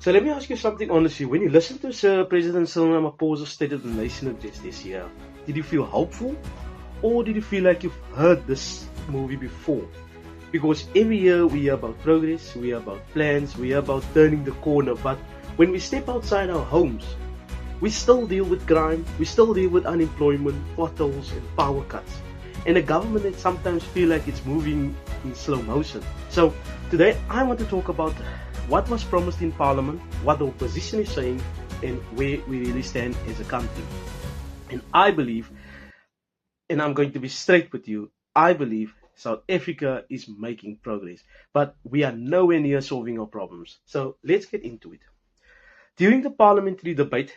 So let me ask you something honestly. When you listen to Sir President Cyril Ramaphosa's State of the Nation address this year, did you feel hopeful? Or did you feel like you've heard this movie before? Because every year we hear about progress, we hear about plans, we hear about turning the corner, but when we step outside our homes, we still deal with crime, we still deal with unemployment, potholes and power cuts. And a government that sometimes feel like it's moving in slow motion. So today I want to talk about what was promised in Parliament, what the opposition is saying, and where we really stand as a country. And I believe, and I'm going to be straight with you, I believe South Africa is making progress, but we are nowhere near solving our problems. So let's get into it. During the parliamentary debate,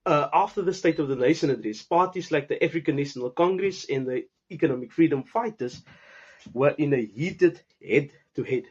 after the State of the Nation address, parties like the African National Congress and the Economic Freedom Fighters were in a heated head-to-head.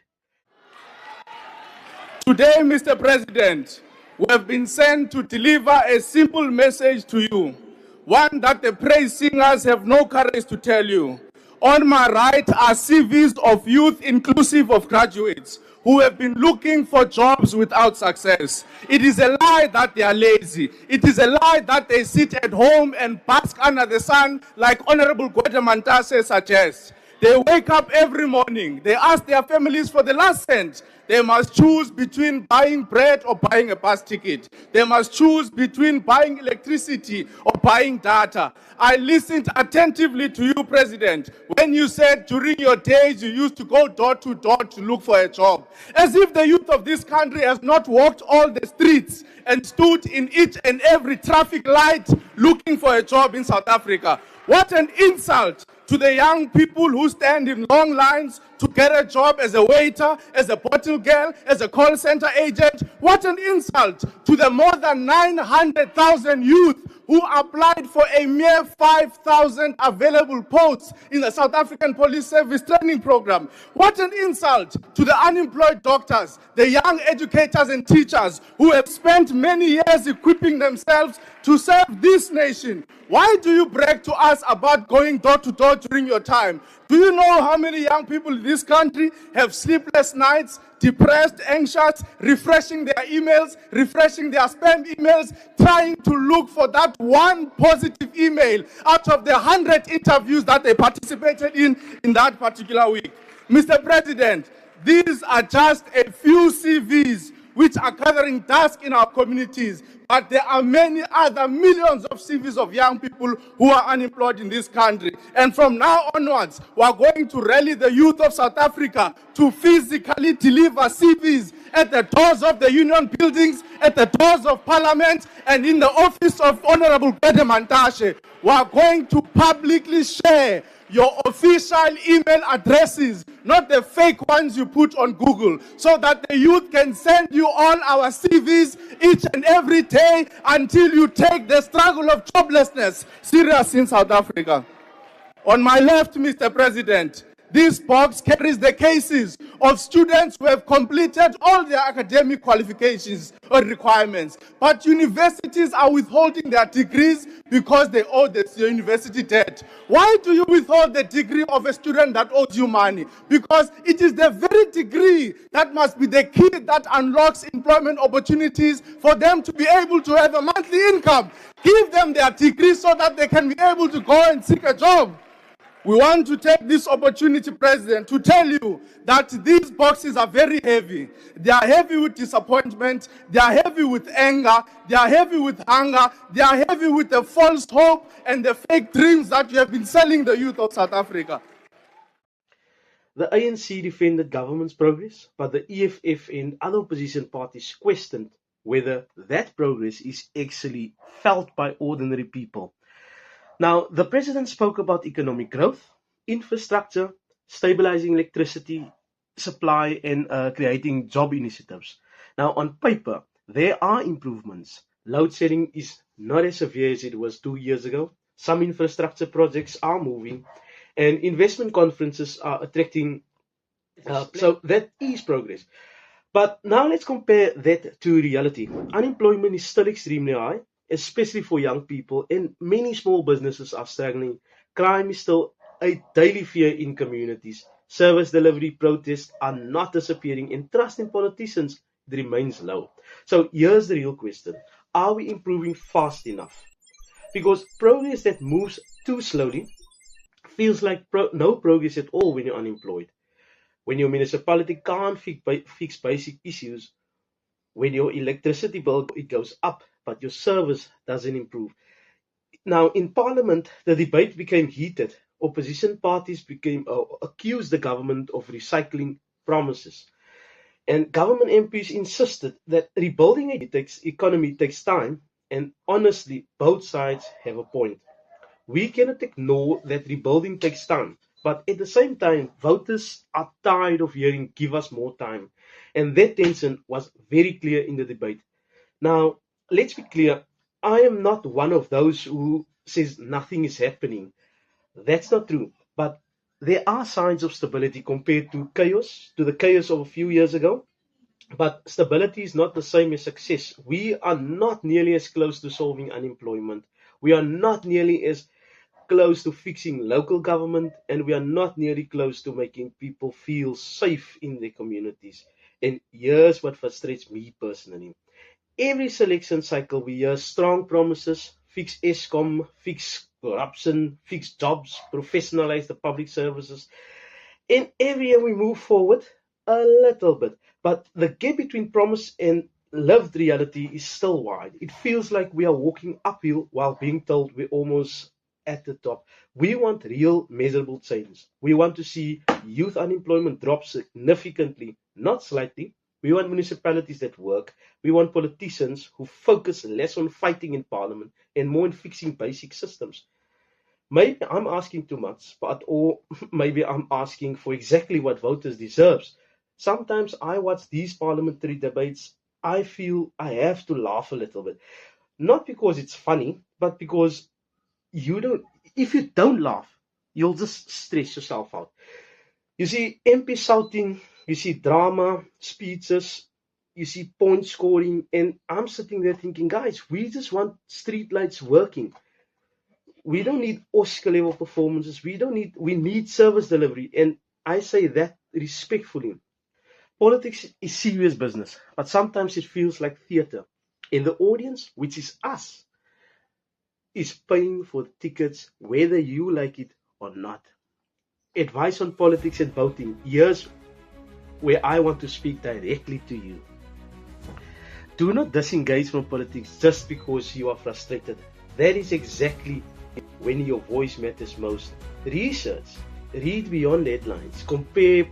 Today, Mr. President, we have been sent to deliver a simple message to you, one that the praise singers have no courage to tell you. On my right are CVs of youth inclusive of graduates who have been looking for jobs without success. It is a lie that they are lazy. It is a lie that they sit at home and bask under the sun like Honorable Mantase suggests. They wake up every morning. They ask their families for the last cent. They must choose between buying bread or buying a bus ticket. They must choose between buying electricity or buying data. I listened attentively to you, President, when you said during your days you used to go door to door to look for a job. As if the youth of this country has not walked all the streets and stood in each and every traffic light looking for a job in South Africa. What an insult to the young people who stand in long lines to get a job as a waiter, as a bottle girl, as a call center agent. What an insult to the more than 900,000 youth who applied for a mere 5,000 available posts in the South African Police Service training program. What an insult to the unemployed doctors, the young educators and teachers who have spent many years equipping themselves to serve this nation. Why do you brag to us about going door to door during your time? Do you know how many young people in this country have sleepless nights, depressed, anxious, refreshing their emails, refreshing their spam emails, trying to look for that one positive email out of the 100 interviews that they participated in that particular week? Mr. President, these are just a few CVs which are gathering dust in our communities. But there are many other millions of CVs of young people who are unemployed in this country. And from now onwards, we are going to rally the youth of South Africa to physically deliver CVs at the doors of the union buildings, at the doors of parliament, and in the office of Honorable Mantashe. We are going to publicly share your official email addresses, not the fake ones you put on Google, so that the youth can send you all our CVs each and every day until you take the struggle of joblessness serious in South Africa. On my left, Mr. President, this box carries the cases of students who have completed all their academic qualifications or requirements, but universities are withholding their degrees because they owe the university debt. Why do you withhold the degree of a student that owes you money? Because it is the very degree that must be the key that unlocks employment opportunities for them to be able to have a monthly income. Give them their degree so that they can be able to go and seek a job. We want to take this opportunity, President, to tell you that these boxes are very heavy. They are heavy with disappointment, they are heavy with anger, they are heavy with hunger, they are heavy with the false hope and the fake dreams that you have been selling the youth of South Africa. The ANC defended government's progress, but the EFF and other opposition parties questioned whether that progress is actually felt by ordinary people. Now, the president spoke about economic growth, infrastructure, stabilizing electricity supply, and creating job initiatives. Now, on paper, there are improvements. Load shedding is not as severe as it was 2 years ago. Some infrastructure projects are moving, and investment conferences are attracting. So that is progress. But now let's compare that to reality. Unemployment is still extremely high, especially for young people, and many small businesses are struggling. Crime is still a daily fear in communities. Service delivery protests are not disappearing, and trust in politicians remains low. So here's the real question. Are we improving fast enough? Because progress that moves too slowly feels like no progress at all when you're unemployed. When your municipality can't fix basic issues, when your electricity bill it goes up, but your service doesn't improve. Now, in Parliament, the debate became heated. Opposition parties became accused the government of recycling promises, and government MPs insisted that rebuilding a economy takes time. And honestly, both sides have a point. We cannot ignore that rebuilding takes time, but at the same time, voters are tired of hearing "give us more time," and that tension was very clear in the debate. Now, let's be clear. I am not one of those who says nothing is happening. That's not true. But there are signs of stability compared to the chaos of a few years ago. But stability is not the same as success. We are not nearly as close to solving unemployment. We are not nearly as close to fixing local government, and we are not nearly close to making people feel safe in their communities. And here's what frustrates me personally. Every selection cycle, we hear strong promises: fix ESCOM, fix corruption, fix jobs, professionalize the public services. In every year, we move forward a little bit, but the gap between promise and lived reality is still wide. It feels like we are walking uphill while being told we're almost at the top. We want real, measurable change. We want to see youth unemployment drop significantly, not slightly. We want municipalities that work. We want politicians who focus less on fighting in parliament and more on fixing basic systems. Maybe I'm asking too much, or maybe I'm asking for exactly what voters deserve. Sometimes I watch these parliamentary debates, I feel I have to laugh a little bit. Not because it's funny, but because you don't if you don't laugh, you'll just stress yourself out. You see MP shouting, you see drama, speeches, you see point scoring, and I'm sitting there thinking, guys, we just want street lights working. We don't need Oscar level performances. We need service delivery. And I say that respectfully. Politics is serious business, but sometimes it feels like theater. And the audience, which is us, is paying for tickets whether you like it or not. Advice on politics and voting. Here's where I want to speak directly to you. Do not disengage from politics just because you are frustrated. That is exactly when your voice matters most. Research, read beyond headlines, compare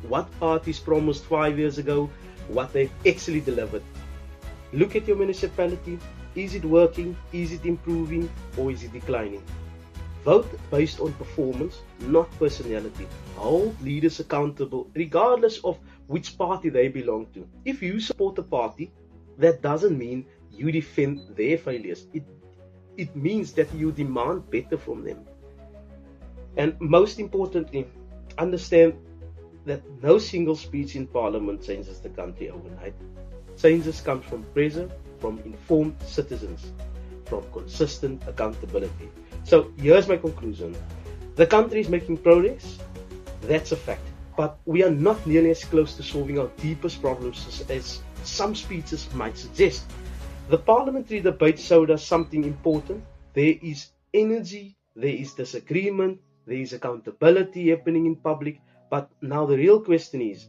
what parties promised 5 years ago, what they've actually delivered. Look at your municipality. Is it working? Is it improving? Or is it declining? Vote based on performance, not personality. Hold leaders accountable, regardless of which party they belong to. If you support a party, that doesn't mean you defend their failures. It means that you demand better from them. And most importantly, understand that no single speech in Parliament changes the country overnight. Changes come from pressure, from informed citizens, from consistent accountability. So here's my conclusion. The country is making progress. That's a fact. But we are not nearly as close to solving our deepest problems as some speeches might suggest. The parliamentary debate showed us something important. There is energy, there is disagreement, there is accountability happening in public. But now the real question is,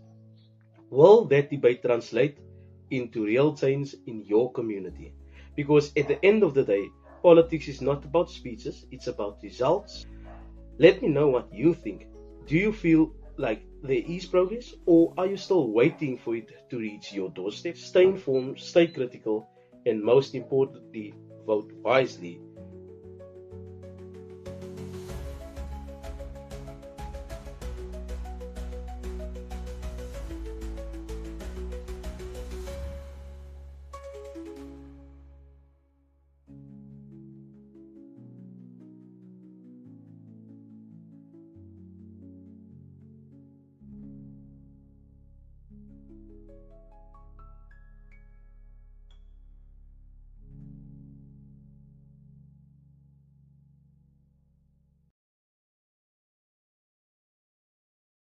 will that debate translate into real change in your community? Because at the end of the day, politics is not about speeches, it's about results. Let me know what you think. Do you feel like there is progress, or are you still waiting for it to reach your doorstep? Stay informed, stay critical, and most importantly, vote wisely.